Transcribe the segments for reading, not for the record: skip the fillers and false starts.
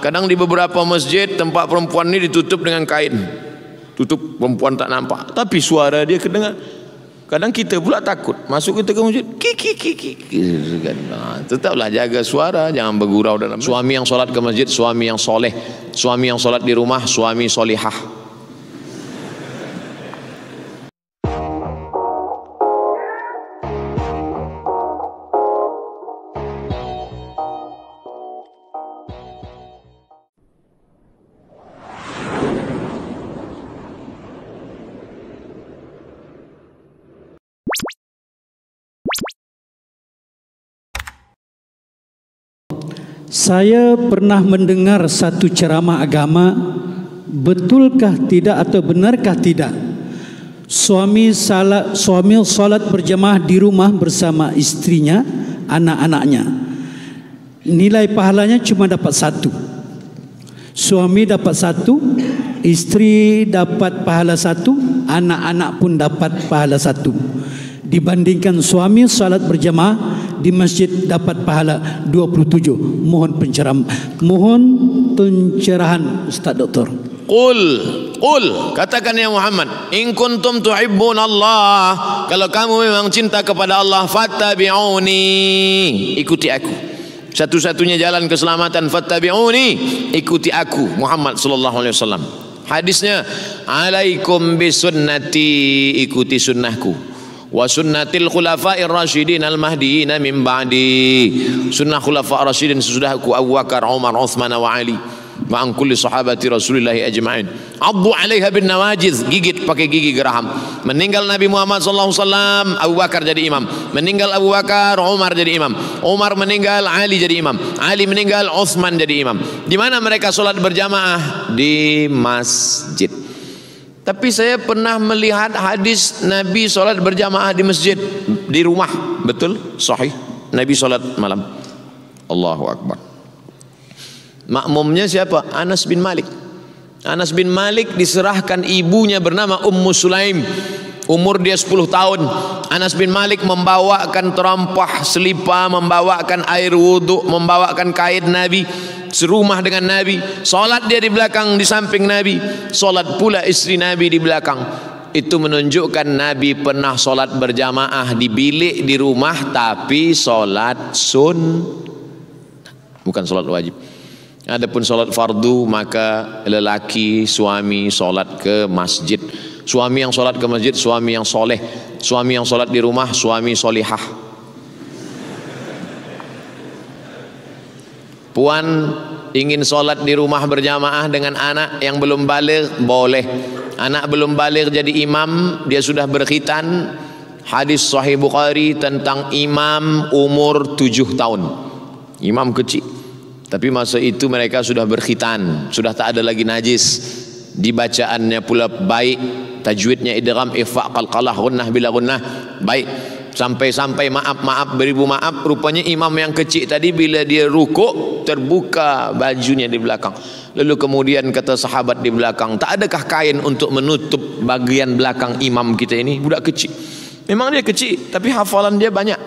Kadang di beberapa masjid tempat perempuan ini ditutup dengan kain, tutup, perempuan tak nampak, tapi suara dia kedengar. Kadang kita pula takut masuk kita ke masjid, tetaplah jaga suara, jangan bergurau dalam. Suami yang solat ke masjid, suami yang soleh. Suami yang solat di rumah, suami solihah. Saya pernah mendengar satu ceramah agama, betulkah tidak atau benarkah tidak suami salat berjamaah di rumah bersama istrinya, anak-anaknya, nilai pahalanya cuma dapat satu. Suami dapat satu, istri dapat pahala satu, anak-anak pun dapat pahala satu. Dibandingkan suami salat berjamaah di masjid dapat pahala 27. Mohon pencerahan Ustaz Doktor. Qul, katakan ya Muhammad, in kuntum tuhibbun Allah, kalau kamu memang cinta kepada Allah, fattabi'uni, ikuti aku. Satu-satunya jalan keselamatan, fattabi'uni, ikuti aku Muhammad sallallahu alaihi wasallam. Hadisnya, alaikum bisunnati, ikuti sunnahku, wa sunnatil khulafa'ir rasyidin al-mahdiyyin min ba'di, sunnah khulafa' rasyidin sesudahku, Abu Bakar, Umar, Uthman wa Ali, wa an kulli sahabati Rasulillah ajma'in. Addu 'alaiha bin nawajiz, gigit pakai gigi geraham. Meninggal Nabi Muhammad sallallahu alaihi wasallam, Abu Bakar jadi imam. Meninggal Abu Bakar, Umar jadi imam. Umar meninggal, Ali jadi imam. Ali meninggal, Uthman jadi imam. Di mana mereka salat berjamaah? Di masjid. Tapi saya pernah melihat hadis Nabi solat berjamaah di masjid, di rumah. Betul? Sahih. Nabi solat malam. Allahu Akbar. Makmumnya siapa? Anas bin Malik. Anas bin Malik diserahkan ibunya bernama Ummu Sulaim. Umur dia 10 tahun. Anas bin Malik membawakan terampah selipar, membawakan air wudhu, membawakan kain Nabi, serumah dengan Nabi. Solat dia di belakang, di samping Nabi. Solat pula istri Nabi di belakang. Itu menunjukkan Nabi pernah solat berjamaah di bilik di rumah, tapi solat bukan solat wajib. Adapun solat fardu, maka lelaki suami solat ke masjid. Suami yang solat ke masjid, suami yang soleh. Suami yang solat di rumah, suami solihah. Puan ingin solat di rumah berjamaah dengan anak yang belum baligh, boleh. Anak belum baligh jadi imam, dia sudah berkhitan. Hadis Sahih Bukhari tentang imam umur 7 tahun. Imam kecil, tapi masa itu mereka sudah berkhitan, sudah tak ada lagi najis. Dibacaannya pula baik, tajwidnya idgham, ikhfa, qalqalah, gunnah bila gunnah, baik. Sampai-sampai maaf beribu maaf, rupanya imam yang kecil tadi bila dia rukuk terbuka bajunya di belakang. Lalu kemudian kata sahabat di belakang, tak adakah kain untuk menutup bagian belakang imam kita ini? Budak kecil. Memang dia kecil, tapi hafalan dia banyak.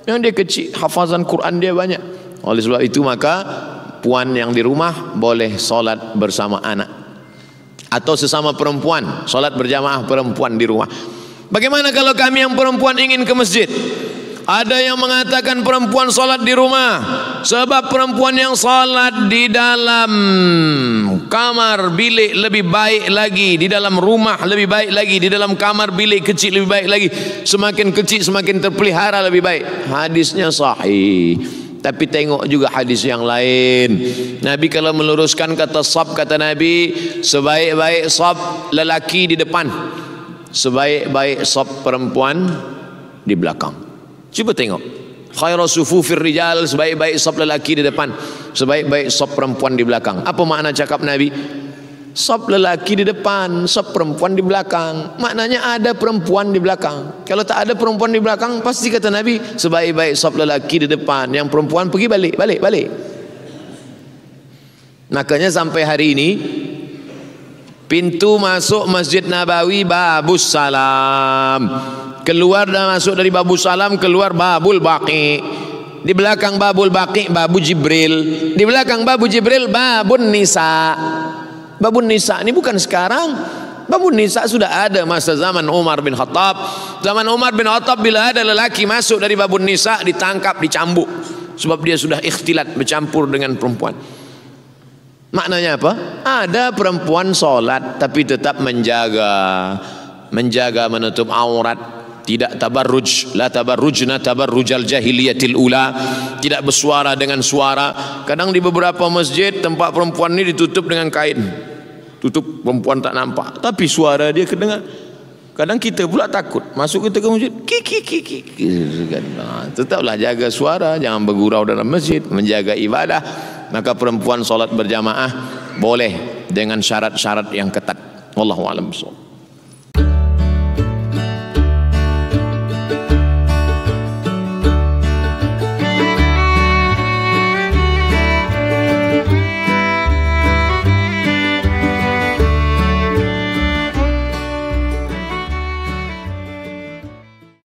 Memang dia kecil, hafazan Quran dia banyak. Oleh sebab itu maka puan yang di rumah boleh solat bersama anak, atau sesama perempuan solat berjamaah perempuan di rumah. Bagaimana kalau kami yang perempuan ingin ke masjid? Ada yang mengatakan perempuan solat di rumah, sebab perempuan yang solat di dalam kamar bilik lebih baik lagi, di dalam rumah lebih baik lagi, di dalam kamar bilik kecil lebih baik lagi. Semakin kecil semakin terpelihara lebih baik. Hadisnya sahih. Tapi tengok juga hadis yang lain. Nabi kalau meluruskan kata saf, kata Nabi, sebaik-baik saf lelaki di depan, sebaik-baik saf perempuan di belakang. Cuba tengok. Khairu sufufir rijal, sebaik-baik saf lelaki di depan, sebaik-baik saf perempuan di belakang. Apa makna cakap Nabi? Saf lelaki di depan, saf perempuan di belakang. Maknanya ada perempuan di belakang. Kalau tak ada perempuan di belakang, pasti kata Nabi, sebaik-baik saf lelaki di depan, yang perempuan pergi balik. Makanya sampai hari ini pintu masuk Masjid Nabawi Babus Salam, keluar dan masuk dari Babus Salam, keluar Babul Baqi. Di belakang babul baqi babu Jibril. Di belakang babu Jibril babun nisa. Babun nisa ini bukan sekarang. Babun nisa sudah ada masa zaman Umar bin Khattab. Zaman Umar bin Khattab bila ada lelaki masuk dari babun nisa ditangkap, dicambuk. Sebab dia sudah ikhtilat, bercampur dengan perempuan. Maknanya apa? Ada perempuan solat tapi tetap menjaga menutup aurat. Tidak tabarruj, la tabarrujna tabarrujal jahiliyatil ula. Tidak bersuara dengan suara. Kadang di beberapa masjid tempat perempuan ini ditutup dengan kain. Tutup, perempuan tak nampak, tapi suara dia kedengar. Kadang kita pula takut masuk kita ke masjid, kiki. Tetaplah jaga suara, jangan bergurau dalam masjid, menjaga ibadah. Maka perempuan solat berjamaah boleh dengan syarat-syarat yang ketat. Wallahu a'lam bishawab.